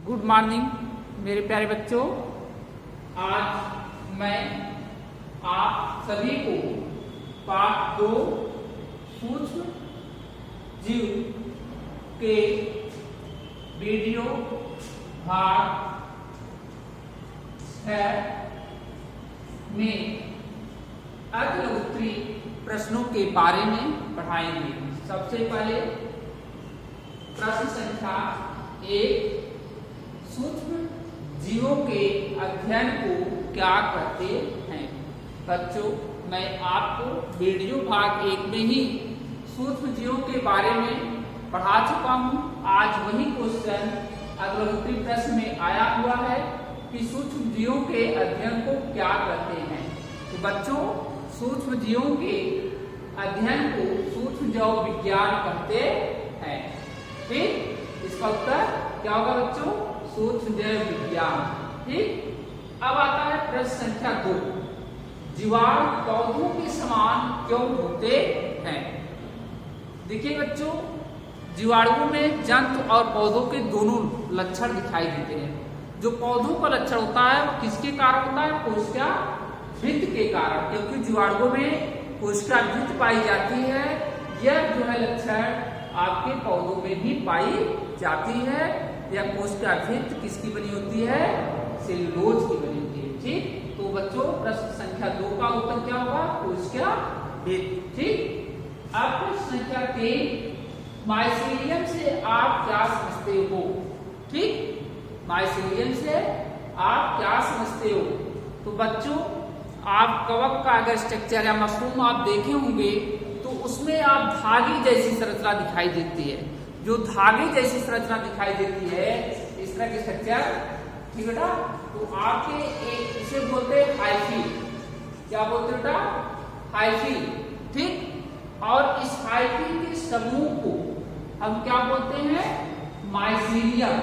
Good morning मेरे प्यारे बच्चों। आज मैं आप सभी को पाठ 2 सूक्ष्म जीव के वीडियो भाग 6 में अग्रगोत्री प्रश्नों के बारे में पढ़ाएंगे। सबसे पहले प्रश्न संख्या 1, सूक्ष्म जीवों के अध्ययन को क्या कहते हैं। बच्चों, मैं आपको वीडियो भाग 1 में ही सूक्ष्म जीवों के बारे में पढ़ा चुका हूँ। आज वही क्वेश्चन अग्रगोत्री प्रश्न में आया हुआ है कि सूक्ष्म जीवों के अध्ययन को क्या कहते हैं। तो बच्चों, सूक्ष्म जीवों के अध्ययन को सूक्ष्म जीव विज्ञान कहते हैं। ठीक, इसका उत्तर क्या होगा बच्चों? सूक्ष्म जीव विज्ञान। ठीक, अब आता है प्रश्न संख्या 2, जीवाणु पौधों के समान क्यों होते हैं। देखिए बच्चों, जीवाणुओं में जंतु और पौधों के दोनों लक्षण दिखाई देते हैं। जो पौधों का लक्षण होता है वो किसके कारण होता है? कोशिका भित्ति के कारण, क्योंकि जीवाणुओं में कोशिका भित्ति पाई जाती है। यह जो है लक्षण आपके पौधों में भी पाई जाती है। यह कोशिका भित्ति किसकी बनी होती है? सेल्यूलोज की बनी होती है। ठीक, तो बच्चों प्रश्न संख्या 2 का उत्तर क्या होगा? कोशिका भित्ति। ठीक, अब प्रश्न संख्या 3, माइसीलियम से आप क्या समझते हो। ठीक, माइसीलियम से आप क्या समझते हो। तो बच्चों, आप कवक का अगर स्ट्रक्चर या मशरूम आप देखे होंगे तो उसमें आप धागे जैसी संरचना दिखाई देती है। जो धागे जैसी संरचना दिखाई देती है, इस तरह की स्ट्रक्चर, ठीक बेटा, तो आपके एक इसे बोलते हैं हाइफी। क्या बोलते हैं बेटा? हाइफी। ठीक, और इस हाइफी के समूह को हम क्या बोलते हैं? माइसीलियम।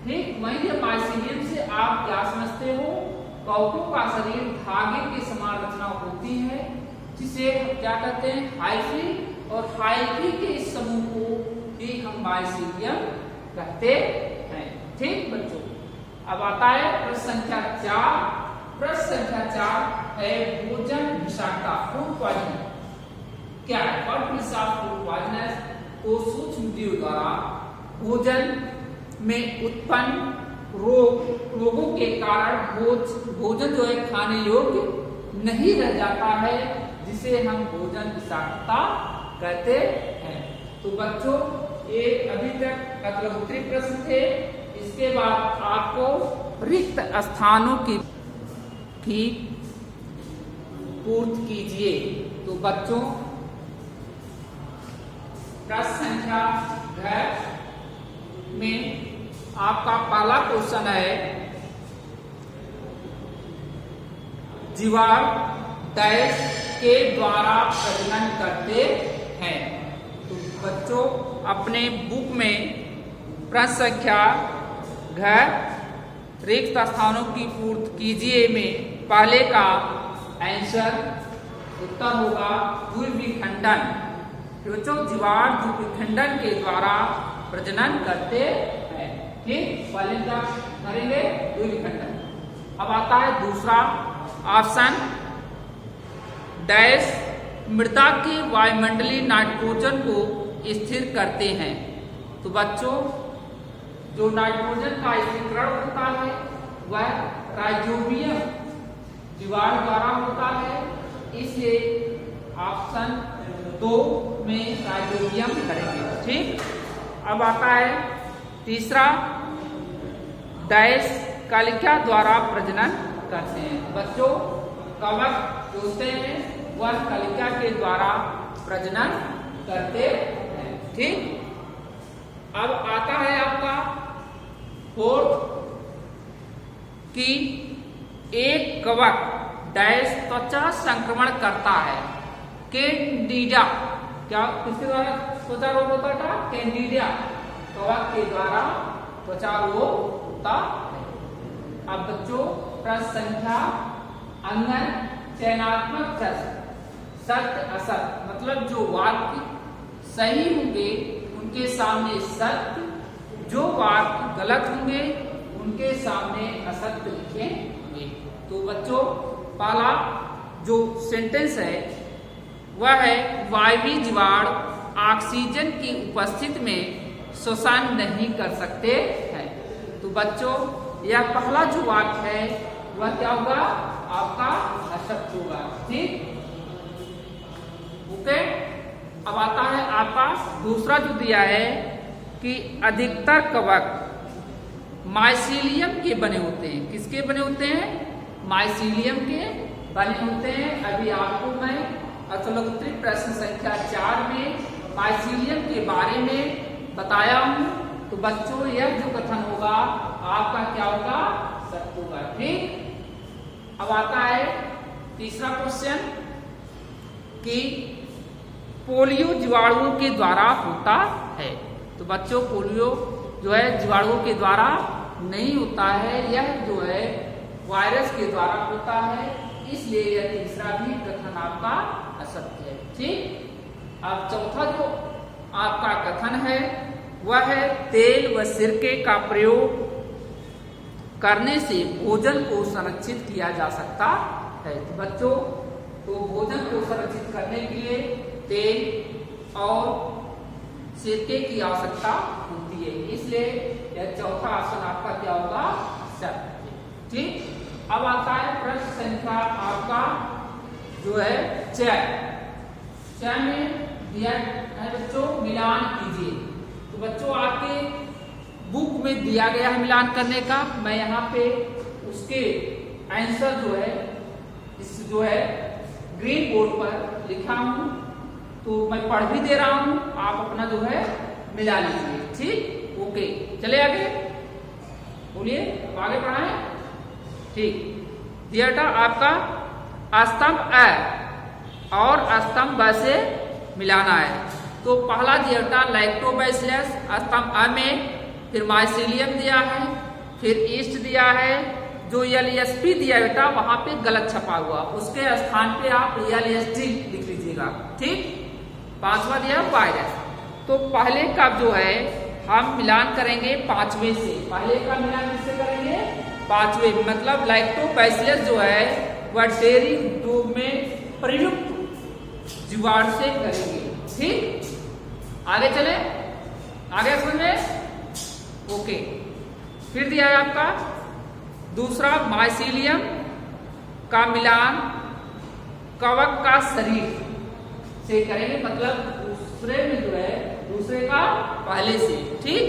ठीक, वही माइसीलियम से आप क्या समझते हो? कवकों का शरीर धागे के समान रचना होती है, जिसे क्या कहते हैं? हाइफी। और हाइफी के इस समूह को ही हम माइसीलियम कहते हैं। ठीक बच्चों, अब आता है प्रश्न संख्या 4। प्रश्न संख्या 4 है भोजन विषाक्तता, फूड पॉइजन क्या है? What is food poisonous? तो सूक्ष्म जीव द्वारा भोजन में उत्पन्न रोगों के कारण भोजन जो है खाने योग्य नहीं रह जाता है, जिसे हम भोजन विषाक्तता कहते हैं। तो बच्चों, ये अभी तक अग्रगोत्री प्रश्न थे। इसके बाद आपको रिक्त स्थानों की पूर्ति कीजिए। तो बच्चों, प्रश्न संख्या 10 में आपका पहला क्वेश्चन है, जीवाणु डैश के द्वारा प्रजनन करते हैं। तो बच्चों, अपने बुक में प्रश्न संख्या 10 रिक्त स्थानों की पूर्ति कीजिए में पहले का आंसर उत्तर होगा द्विविखंडन। बच्चों, जीवाणु द्विविखंडन के द्वारा प्रजनन करते हैं। ठीक, पहले क्या करेंगे? द्विविखंडन। अब आता है दूसरा ऑप्शन, डैश मृदा के वायुमंडलीय नाइट्रोजन को स्थिर करते हैं। तो बच्चों, जो नाइट्रोजन का स्थिरीकरण होता है वह राइजोबियम जीवाणु द्वारा होता है। इसलिए ऑप्शन 2 में राइजोबियम करेंगे। ठीक, अब आता है तीसरा, डैश कलिका द्वारा प्रजनन करते हैं। बच्चों, कवक जो होते हैं वह कलिका के द्वारा प्रजनन करते हैं। ठीक, अब आता है आपका 4 कि एक कवक डैश त्वचा संक्रमण करता है। कैंडिडिया, क्या किसके द्वारा त्वचा रोग होता था? कैंडिडिया कवक के द्वारा त्वचा रोग होता है। अब बच्चों, प्रश्न संख्या अंगन चयनात्मक प्रश्न, सत्य असत्य, मतलब जो वाक्य सही होंगे उनके सामने सत्य, जो वाक्य गलत होंगे उनके सामने असत्य लिखेंगे। तो बच्चों पहला जो सेंटेंस है वह है वायवीय जीवाणु ऑक्सीजन की उपस्थिति में श्वसन नहीं कर सकते हैं। तो बच्चों यह पहला जो वाक्य है वह क्या होगा, आपका असत्य होगा। ठीक, ओके। अब आता है आपका दूसरा जो दिया है कि अधिकतर कवक माइसीलियम के बने होते हैं। किसके बने होते हैं, माइसीलियम के बने होते हैं। अभी आपको मैं अर्थोलॉजिकल प्रश्न संख्या 4 में माइसीलियम के बारे में बताया हूं। तो बच्चों यह जो कथन होगा आपका क्या होगा, सत्य होगा। ठीक, अब आता है तीसरा क्वेश्चन कि पोलियो जीवाणुओं के द्वारा होता है। तो बच्चों पोलियो जो है जीवाणुओं के द्वारा नहीं होता है, यह जो है वायरस के द्वारा होता है, इसलिए यह तीसरा भी कथन आपका असत्य है। ठीक, अब चौथा जो आपका कथन है वह है तेल व सिरके का प्रयोग करने से भोजन को संरक्षित किया जा सकता है। तो बच्चों तो भोजन को संरक्षित करने के लिए तेल और सिरके की आवश्यकता होती है, इसलिए यह चौथा ऑप्शन आपका क्या होगा, सत्य। ठीक, अब आता है प्रश्न संख्या आपका जो है 6 में दिया है बच्चों मिलान कीजिए। तो बच्चों आपके बुक में दिया गया है मिलान करने का, मैं यहाँ पे उसके आंसर जो है इस जो है ग्रीन बोर्ड पर लिखा हूँ, तो मैं पढ़ भी दे रहा हूँ, आप अपना जो है मिला लीजिए। ठीक, ओके, चले आगे, बोलिए अब आगे पढ़ाएं। ठीक, दिया आपका स्तंभ अ और स्तंभ ब से मिलाना है। तो पहला दिया लैक्टोबैसिलस स्तंभ अ में, फिर माइसीलियम दिया है, फिर ईस्ट दिया है। जो LSP दिया बेटा वहां पे गलत छपा हुआ, उसके स्थान पे आप LSD लिख लीजिएगा। ठीक, पांचवा दिया वायरस। तो पहले का जो है हम मिलान करेंगे पांचवे से। पहले का मिलान किससे करेंगे, पांचवे, मतलब लैक्टोबैसिलस जो है वह डेयरी उद्योग में प्रयुक्त जीवाणु से करेंगे। ठीक, आगे चले, आगे समझे, ओके। फिर दिया है आपका दूसरा माइसीलियम का मिलान कवक का शरीर से करेंगे, मतलब दूसरे में जो है दूसरे का पहले से। ठीक,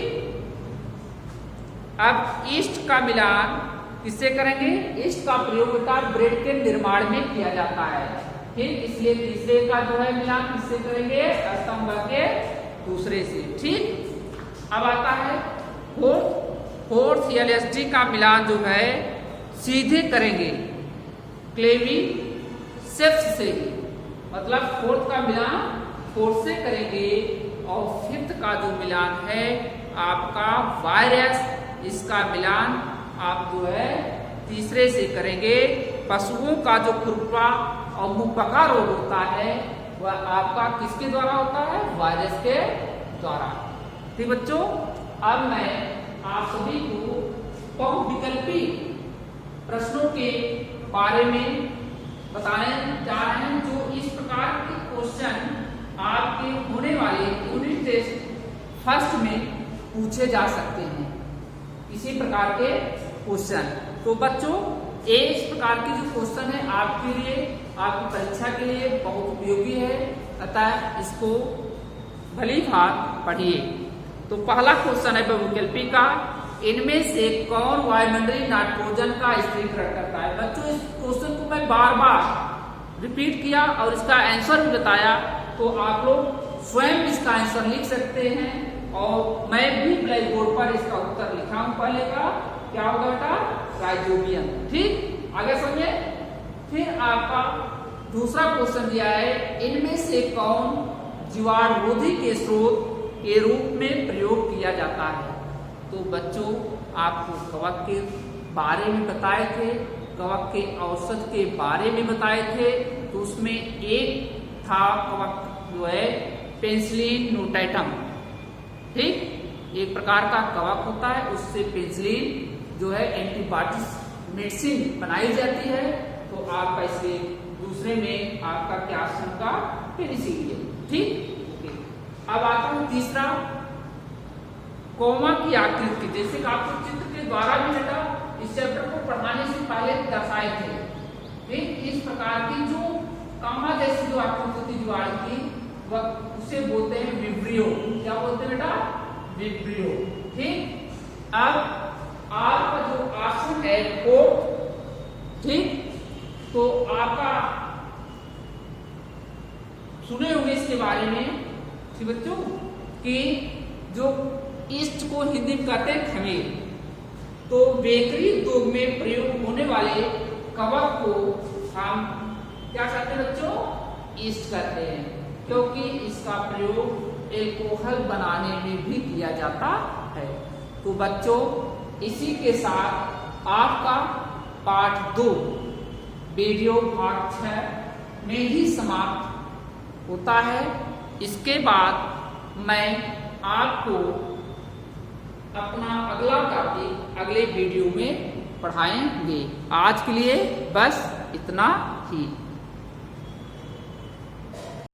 अब ईस्ट का मिलान किससे करेंगे, ईस्ट का प्रयोग बेटा ब्रेड के निर्माण में किया जाता है। ठीक, इसलिए तीसरे का जो है मिलान किससे करेंगे, स्तंभ के दूसरे से। ठीक, अब आता है फोर्थ LSD का मिलान जो है सीधे करेंगे क्लेवीसेप्स से, मतलब फोर्थ का मिलान फोर्थ से करेंगे। और फिफ्थ का जो मिलान है आपका वायरस, इसका मिलान आप जो है तीसरे से करेंगे। पशुओं का जो खुरपा और मुंहपका रोग होता है वह आपका किसके द्वारा होता है, वायरस के द्वारा। ठीक बच्चों, अब मैं आप सभी को बहुविकल्पी प्रश्नों के बारे में बताने जा रहे हैं, जो इस प्रकार के क्वेश्चन आपके होने वाले यूनिट टेस्ट फर्स्ट में पूछे जा सकते हैं, इसी प्रकार के क्वेश्चन। तो बच्चों इस प्रकार के जो क्वेश्चन है आपके लिए, आपकी परीक्षा के लिए बहुत उपयोगी है, अतः इसको भली भांति पढ़िए। तो पहला क्वेश्चन है बहुविकल्पी का, इनमें से कौन वायुमंडलीय नाइट्रोजन का स्थिरीकरण करता है। बच्चों इस क्वेश्चन को मैं बार बार रिपीट किया और इसका आंसर भी बताया, तो आप लोग स्वयं इसका आंसर लिख सकते हैं, और मैं भी ब्लैक बोर्ड पर इसका उत्तर लिखा हूं। पहले का क्या होगा बेटा, राइजोबियम। ठीक, आगे समझे। फिर आपका दूसरा क्वेश्चन दिया है, इनमें से कौन जीवाणुरोधी के स्रोत के रूप में प्रयोग किया जाता है। तो बच्चों आपको कवक के बारे में बताए थे, कवक के औषध के बारे में बताए थे। तो उसमें एक था कवक जो है पेनिसिलिन नोटाइटम। ठीक, एक प्रकार का कवक होता है, उससे पेनिसिलिन जो है एंटीबायोटिक मेडिसिन बनाई जाती है। तो आपका इसलिए दूसरे में आपका क्या ऑप्शन का पेनिसिलिन। ठीक, अब आता हूं तीसरा, कोमा की आकृति। जैसे कि आपको चित्र के द्वारा भी बेटा इस चैप्टर को पढ़ाने से पहले दर्शाए थे। ठीक, इस प्रकार की जो कामा जैसी जो आकृति दीवार की, वह उसे बोलते हैं विब्रियो। क्या बोलते हैं बेटा? विब्रियो। ठीक, अब आपका जो आसन है कोट। ठीक, तो आपका सुने होंगे इसके बारे में कि बच्चों कि जो ईस्ट को हिंदी में कहते हैं खमीर, तो बेकरी उद्योग में प्रयोग होने वाले कवक को हम क्या कहते हैं बच्चों? ईस्ट कहते हैं, क्योंकि इसका प्रयोग एल्कोहल बनाने में भी किया जाता है। तो बच्चों इसी के साथ आपका पाठ 2 वीडियो भाग 6 में ही समाप्त होता है। इसके बाद मैं आपको अपना अगला टॉपिक अगले वीडियो में पढ़ाएंगे। आज के लिए बस इतना ही।